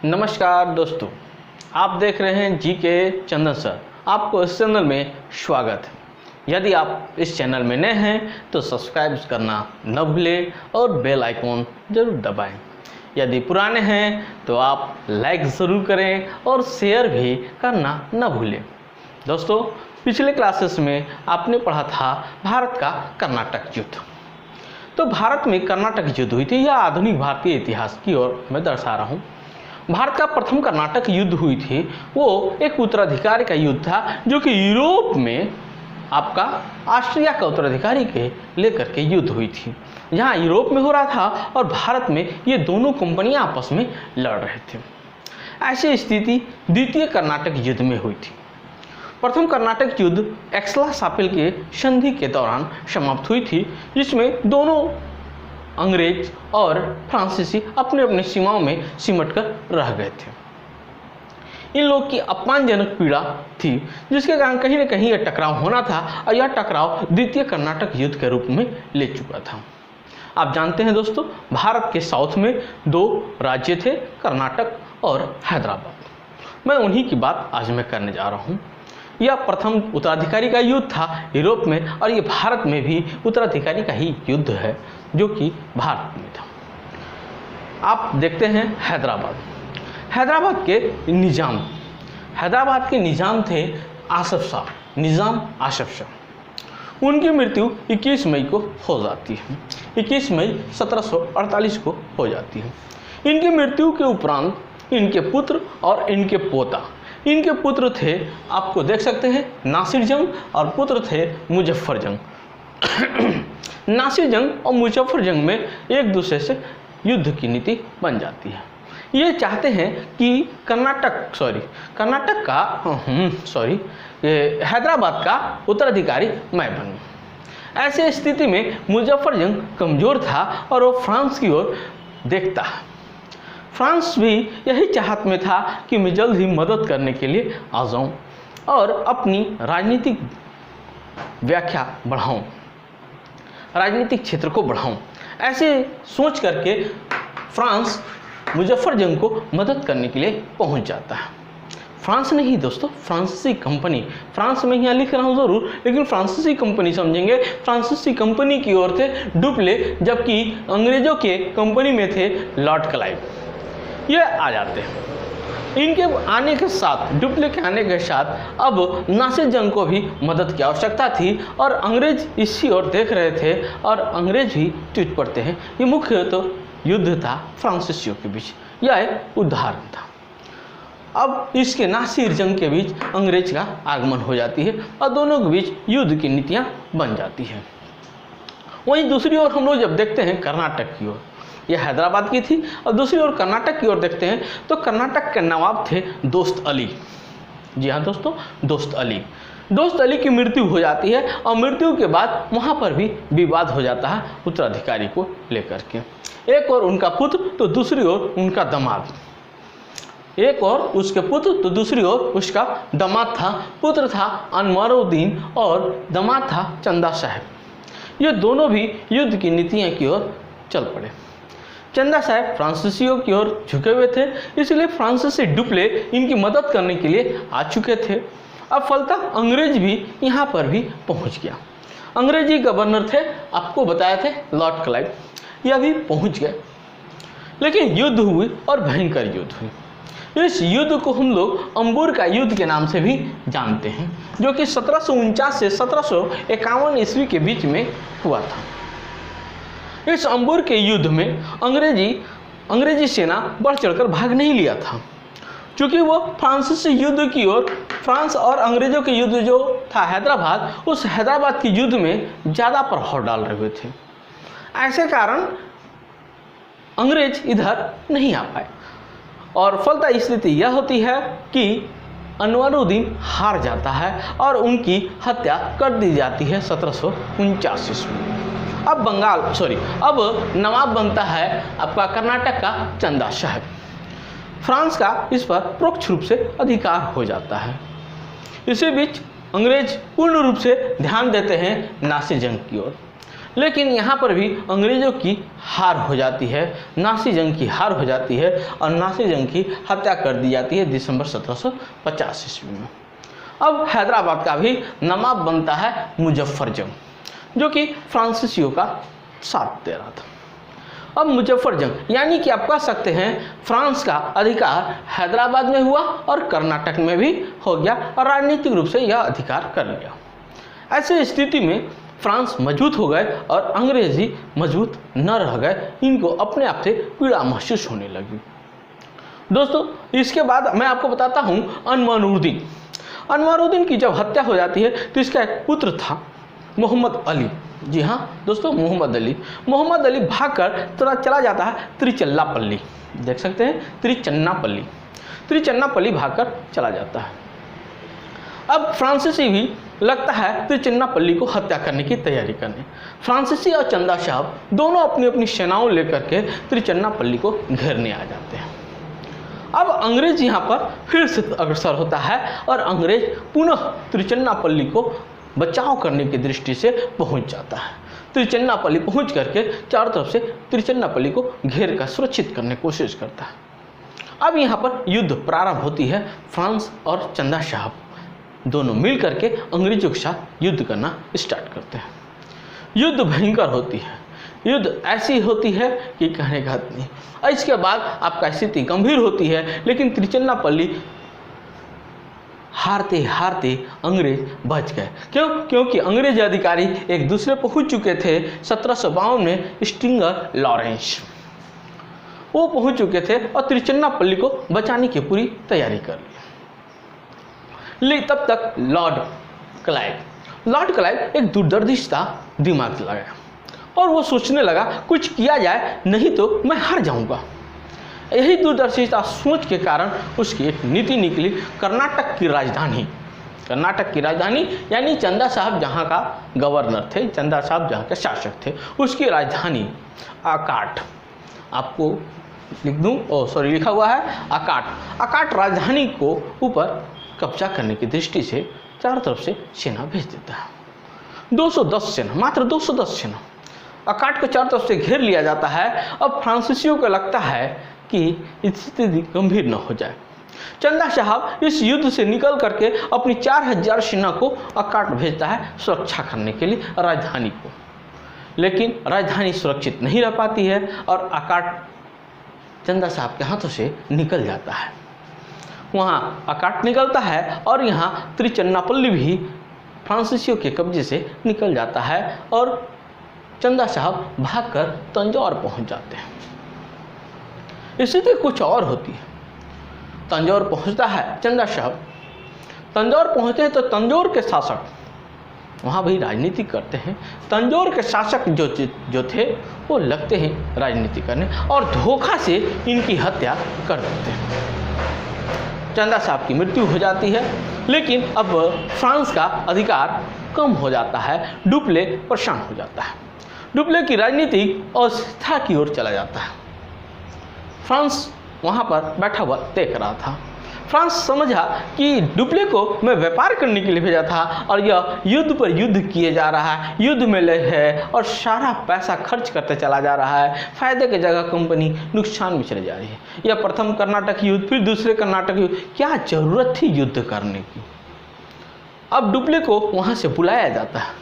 नमस्कार दोस्तों, आप देख रहे हैं जीके चंदन सर। आपको इस चैनल में स्वागत है। यदि आप इस चैनल में नए हैं तो सब्सक्राइब करना न भूलें और बेल आइकॉन ज़रूर दबाएं। यदि पुराने हैं तो आप लाइक ज़रूर करें और शेयर भी करना न भूलें। दोस्तों, पिछले क्लासेस में आपने पढ़ा था भारत का कर्नाटक युद्ध। तो भारत में कर्नाटक युद्ध हुई थी, यह आधुनिक भारतीय इतिहास की ओर मैं दर्शा रहा हूँ। भारत का प्रथम कर्नाटक युद्ध हुई थी, वो एक उत्तराधिकारी का युद्ध था जो कि यूरोप में आपका ऑस्ट्रिया का उत्तराधिकारी के लेकर के युद्ध हुई थी। जहाँ यूरोप में हो रहा था और भारत में ये दोनों कंपनियां आपस में लड़ रहे थे। ऐसी स्थिति द्वितीय कर्नाटक युद्ध में हुई थी। प्रथम कर्नाटक युद्ध एक्सला-शापिल के संधि के दौरान समाप्त हुई थी, जिसमें दोनों अंग्रेज और फ्रांसीसी अपने अपने सीमाओं में सिमट कर रह गए थे। इन लोग की अपमानजनक पीड़ा थी, जिसके कारण कहीं न कहीं यह टकराव होना था और यह टकराव द्वितीय कर्नाटक युद्ध के रूप में ले चुका था। आप जानते हैं दोस्तों, भारत के साउथ में दो राज्य थे, कर्नाटक और हैदराबाद। मैं उन्हीं की बात आज मैं करने जा रहा हूँ। यह प्रथम उत्तराधिकारी का युद्ध था यूरोप में, और ये भारत में भी उत्तराधिकारी का ही युद्ध है जो कि भारत में था। आप देखते हैं हैदराबाद के निजाम थे आसफ शाह, निजाम आसफ शाह। उनकी मृत्यु 21 मई को हो जाती है। 21 मई 1748 को हो जाती है। इनकी मृत्यु के उपरांत इनके पुत्र और इनके पोता, इनके पुत्र थे, आपको देख सकते हैं, नासिर जंग, और पुत्र थे मुजफ्फर जंग। नासिर जंग और मुजफ्फर जंग में एक दूसरे से युद्ध की नीति बन जाती है। ये चाहते हैं कि हैदराबाद का उत्तराधिकारी मैं बनूं। ऐसे स्थिति में मुजफ्फर जंग कमज़ोर था और वो फ्रांस की ओर देखता है। फ्रांस भी यही चाहत में था कि मैं जल्द ही मदद करने के लिए आ जाऊं और अपनी राजनीतिक व्याख्या बढ़ाऊं, राजनीतिक क्षेत्र को बढ़ाऊं। ऐसे सोच करके फ्रांस मुजफ्फर जंग को मदद करने के लिए पहुंच जाता है। फ्रांस नहीं दोस्तों, फ्रांसीसी कंपनी। फ्रांस में यहाँ लिख रहा हूँ ज़रूर, लेकिन फ्रांसीसी कंपनी समझेंगे। फ्रांसीसी कंपनी की ओर थे डुप्ले, जबकि अंग्रेजों के कंपनी में थे लॉर्ड क्लाइव। ये आ जाते हैं। इनके आने के साथ, डुप्ले के आने के साथ अब नासिर जंग को भी मदद की आवश्यकता थी, और अंग्रेज इसी ओर देख रहे थे और अंग्रेज भी टूट पड़ते हैं। ये मुख्य तो युद्ध था फ्रांसीसियों के बीच, यह एक उदाहरण था। अब इसके नासिर जंग के बीच अंग्रेज का आगमन हो जाती है और दोनों के बीच युद्ध की नीतियाँ बन जाती हैं। वहीं दूसरी ओर हम लोग जब देखते हैं कर्नाटक की ओर, यह हैदराबाद की थी, और दूसरी ओर कर्नाटक की ओर देखते हैं तो कर्नाटक के नवाब थे दोस्त अली। जी हाँ दोस्तों, दोस्त अली की मृत्यु हो जाती है, और मृत्यु के बाद वहाँ पर भी विवाद हो जाता है उत्तराधिकारी को लेकर के। एक और उनका पुत्र तो दूसरी ओर उनका दामाद, एक और उसके पुत्र तो दूसरी ओर उसका दामाद था। पुत्र था अनवरुद्दीन और दामाद था चंदा साहब। ये दोनों भी युद्ध की नीतियों की ओर चल पड़े। चंदा साहब फ्रांसीसियों की ओर झुके हुए थे, इसलिए फ्रांसीसी डुप्ले इनकी मदद करने के लिए आ चुके थे। अब फलतः अंग्रेज भी यहाँ पर भी पहुँच गया। अंग्रेजी गवर्नर थे, आपको बताया थे, लॉर्ड क्लाइव, यह भी पहुँच गए। लेकिन युद्ध हुई और भयंकर युद्ध हुई। इस युद्ध को हम लोग अंबुर का युद्ध के नाम से भी जानते हैं, जो कि 1749 से 1751 ईस्वी के बीच में हुआ था। इस अंबुर के युद्ध में अंग्रेजी सेना बढ़ चढ़कर भाग नहीं लिया था, क्योंकि वो फ्रांसीसी युद्ध की ओर, फ्रांस और अंग्रेजों के युद्ध जो था हैदराबाद, उस हैदराबाद के युद्ध में ज़्यादा प्रभाव डाल रहे थे। ऐसे कारण अंग्रेज इधर नहीं आ पाए, और फलतः स्थिति यह होती है कि अनवरुद्दीन हार जाता है और उनकी हत्या कर दी जाती है 1749 ईस्वी में। अब नवाब बनता है आपका कर्नाटक का चंदा साहब। फ्रांस का इस पर परोक्ष रूप से अधिकार हो जाता है। इसी बीच अंग्रेज पूर्ण रूप से ध्यान देते हैं नासिर जंग की ओर। लेकिन यहाँ पर भी अंग्रेज़ों की हार हो जाती है, नासी जंग की हार हो जाती है और नासी जंग की हत्या कर दी जाती है दिसंबर 1750 ईस्वी में। अब हैदराबाद का भी नवाब बनता है मुजफ्फर जंग, जो कि फ्रांसीसियों का साथ दे रहा था। अब मुजफ्फर जंग यानी कि आप कह सकते हैं फ्रांस का अधिकार हैदराबाद में हुआ और कर्नाटक में भी हो गया और राजनीतिक रूप से यह अधिकार कर लिया। ऐसी स्थिति में फ्रांस मजबूत हो गए और अंग्रेजी मजबूत न रह गए, इनको अपने आप से पीड़ा महसूस होने लगी। दोस्तों, इसके बाद मैं आपको बताता हूँ अनवरुद्दीन। अनवरुद्दीन की जब हत्या हो जाती है तो इसका एक पुत्र था मोहम्मद अली। जी हाँ दोस्तों, मोहम्मद अली भागकर चला जाता है त्रिचन्नापल्ली। देख सकते हैं त्रिचन्नापल्ली भागकर चला जाता है। अब फ्रांसीसी भी लगता है त्रिचन्नापल्ली को हत्या करने की तैयारी करने। फ्रांसीसी और चंदा साहब दोनों अपनी अपनी सेनाओं लेकर के त्रिचन्नापल्ली को घेरने आ जाते हैं। अब अंग्रेज यहाँ पर फिर से अग्रसर होता है और अंग्रेज पुनः त्रिचन्नापल्ली को बचाव करने की दृष्टि से पहुँच जाता है। त्रिचन्नापल्ली पहुँच करके चारों तरफ से त्रिचन्नापल्ली को घेर कर सुरक्षित करने की कोशिश करता है। अब यहाँ पर युद्ध प्रारंभ होती है। फ्रांस और चंदा साहब दोनों मिल करके अंग्रेजों के साथ युद्ध करना स्टार्ट करते हैं। युद्ध भयंकर होती है, युद्ध ऐसी होती है कि कहने का हद नहीं। और इसके बाद आपका स्थिति गंभीर होती है, लेकिन त्रिचन्नापल्ली हारते हारते अंग्रेज बच गए। क्योंकि अंग्रेज अधिकारी एक दूसरे पहुंच चुके थे। 1752 में स्टिंगर लॉरेंस वो पहुंच चुके थे और त्रिचन्नापल्ली को बचाने की पूरी तैयारी कर ली। तब तक लॉर्ड क्लाइव एक दूरदर्शिता दिमाग लगाया और वो सोचने लगा कुछ किया जाए, नहीं तो मैं हार जाऊंगा। यही दूरदर्शिता सोच के कारण उसकी एक नीति निकली। कर्नाटक की राजधानी यानी चंदा साहब जहाँ का गवर्नर थे, चंदा साहब जहाँ के शासक थे, उसकी राजधानी आकाट, आपको लिख दूँ, लिखा हुआ है आकाट राजधानी को ऊपर कब्जा करने की दृष्टि से चारों तरफ से सेना भेज देता है। 210 सेना, मात्र 210 सेना आकाट को चारों तरफ से घेर लिया जाता है। अब फ्रांसीसियों को लगता है कि स्थिति गंभीर न हो जाए। चंदा साहब इस युद्ध से निकल करके अपनी 4000 सेना को आकाट भेजता है सुरक्षा करने के लिए राजधानी को, लेकिन राजधानी सुरक्षित नहीं रह पाती है और आकाट चंदा साहब के हाथों से निकल जाता है। वहाँ आकाट निकलता है और यहाँ त्रिचन्नापल्ली भी फ्रांसीसियों के कब्जे से निकल जाता है और चंदा साहब भागकर तंजौर पहुँच जाते हैं। स्थिति कुछ और होती है। तंजौर पहुँचता है चंदा साहब, तंजौर पहुँचते हैं तो तंजौर के शासक वहाँ भी राजनीति करते हैं। तंजौर के शासक जो थे वो लगते हैं राजनीति करने और धोखा से इनकी हत्या कर देते हैं। चंदा साहब की मृत्यु हो जाती है, लेकिन अब फ्रांस का अधिकार कम हो जाता है। डुप्ले परेशान हो जाता है, डुप्ले की राजनीतिक अस्थिरता की ओर चला जाता है। फ्रांस वहाँ पर बैठा हुआ देख रहा था। फ्रांस समझा कि डुप्ले को मैं व्यापार करने के लिए भेजा था और यह युद्ध पर युद्ध किए जा रहा है, युद्ध में लय है और सारा पैसा खर्च करते चला जा रहा है। फायदे की जगह कंपनी नुकसान में चली जा रही है। यह प्रथम कर्नाटक युद्ध, फिर दूसरे कर्नाटक युद्ध, क्या जरूरत थी युद्ध करने की। अब डुप्ले को वहाँ से बुलाया जाता है,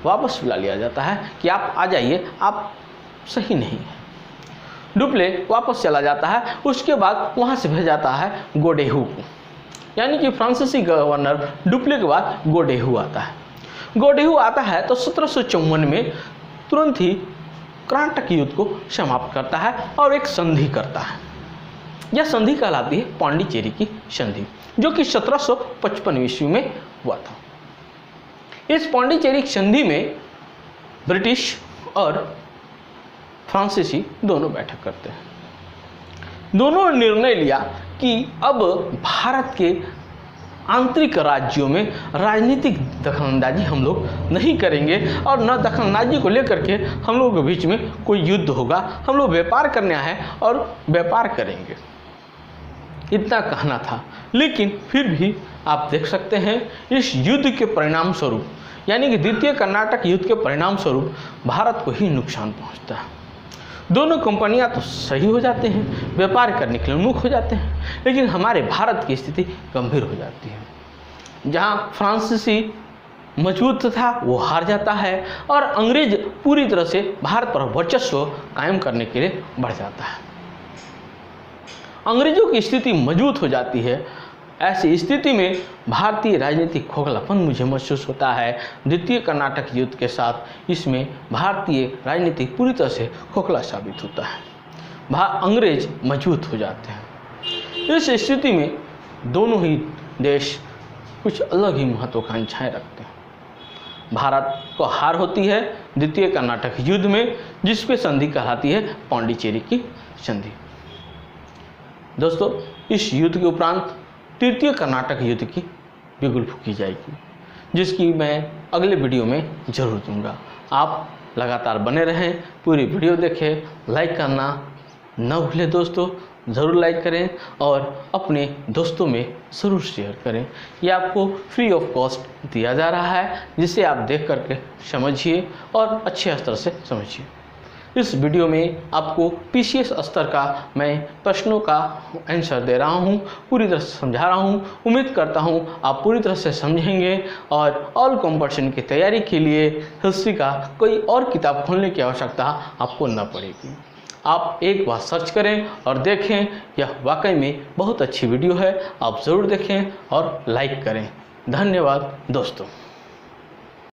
वापस बुला लिया जाता है कि आप आ जाइए, आप सही नहीं है। डुप्ले वापस चला जाता है। उसके बाद वहाँ से भेजा जाता है गोडेहू को, यानी कि फ्रांसीसी गवर्नर डुप्ले के बाद गोडेहू आता है। गोडेहू आता है तो 1754 में तुरंत ही कर्नाटक युद्ध को समाप्त करता है और एक संधि करता है। यह संधि कहलाती है पांडिचेरी की संधि, जो कि 1755 ईस्वी में हुआ था। इस पांडिचेरी संधि में ब्रिटिश और फ्रांसीसी दोनों बैठक करते हैं। दोनों ने निर्णय लिया कि अब भारत के आंतरिक राज्यों में राजनीतिक दखलंदाजी हम लोग नहीं करेंगे और न दखलंदाजी को लेकर के हम लोगों के बीच में कोई युद्ध होगा। हम लोग व्यापार करने आए हैं और व्यापार करेंगे, इतना कहना था। लेकिन फिर भी आप देख सकते हैं इस युद्ध के परिणाम स्वरूप यानी कि द्वितीय कर्नाटक युद्ध के परिणाम स्वरूप भारत को ही नुकसान पहुंचता है। दोनों कंपनियां तो सही हो जाते हैं, व्यापार करने के लिए उन्मुख हो जाते हैं, लेकिन हमारे भारत की स्थिति गंभीर हो जाती है। जहां फ्रांसीसी मजबूत था वो हार जाता है और अंग्रेज पूरी तरह से भारत पर वर्चस्व कायम करने के लिए बढ़ जाता है। अंग्रेजों की स्थिति मजबूत हो जाती है। ऐसी स्थिति में भारतीय राजनीतिक खोखलापन मुझे महसूस होता है। द्वितीय कर्नाटक युद्ध के साथ इसमें भारतीय राजनीति पूरी तरह से खोखला साबित होता है। अंग्रेज मजबूत हो जाते हैं। इस स्थिति में दोनों ही देश कुछ अलग ही महत्वाकांक्षाएं रखते हैं। भारत को हार होती है द्वितीय कर्नाटक युद्ध में, जिस पे संधि कहलाती है पांडिचेरी की संधि। दोस्तों, इस युद्ध के उपरांत तृतीय कर्नाटक युद्ध की बिगुल फूकी जाएगी, जिसकी मैं अगले वीडियो में जरूर दूंगा। आप लगातार बने रहें, पूरी वीडियो देखें, लाइक करना न भूलें दोस्तों, ज़रूर लाइक करें और अपने दोस्तों में ज़रूर शेयर करें। ये आपको फ्री ऑफ कॉस्ट दिया जा रहा है, जिसे आप देख करके समझिए और अच्छे स्तर से समझिए। इस वीडियो में आपको पीसीएस स्तर का मैं प्रश्नों का आंसर दे रहा हूं, पूरी तरह से समझा रहा हूं। उम्मीद करता हूं आप पूरी तरह से समझेंगे और ऑल कॉम्पिटिशन की तैयारी के लिए हिस्ट्री का कोई और किताब खोलने की आवश्यकता आपको न पड़ेगी। आप एक बार सर्च करें और देखें, यह वाकई में बहुत अच्छी वीडियो है। आप ज़रूर देखें और लाइक करें। धन्यवाद दोस्तों।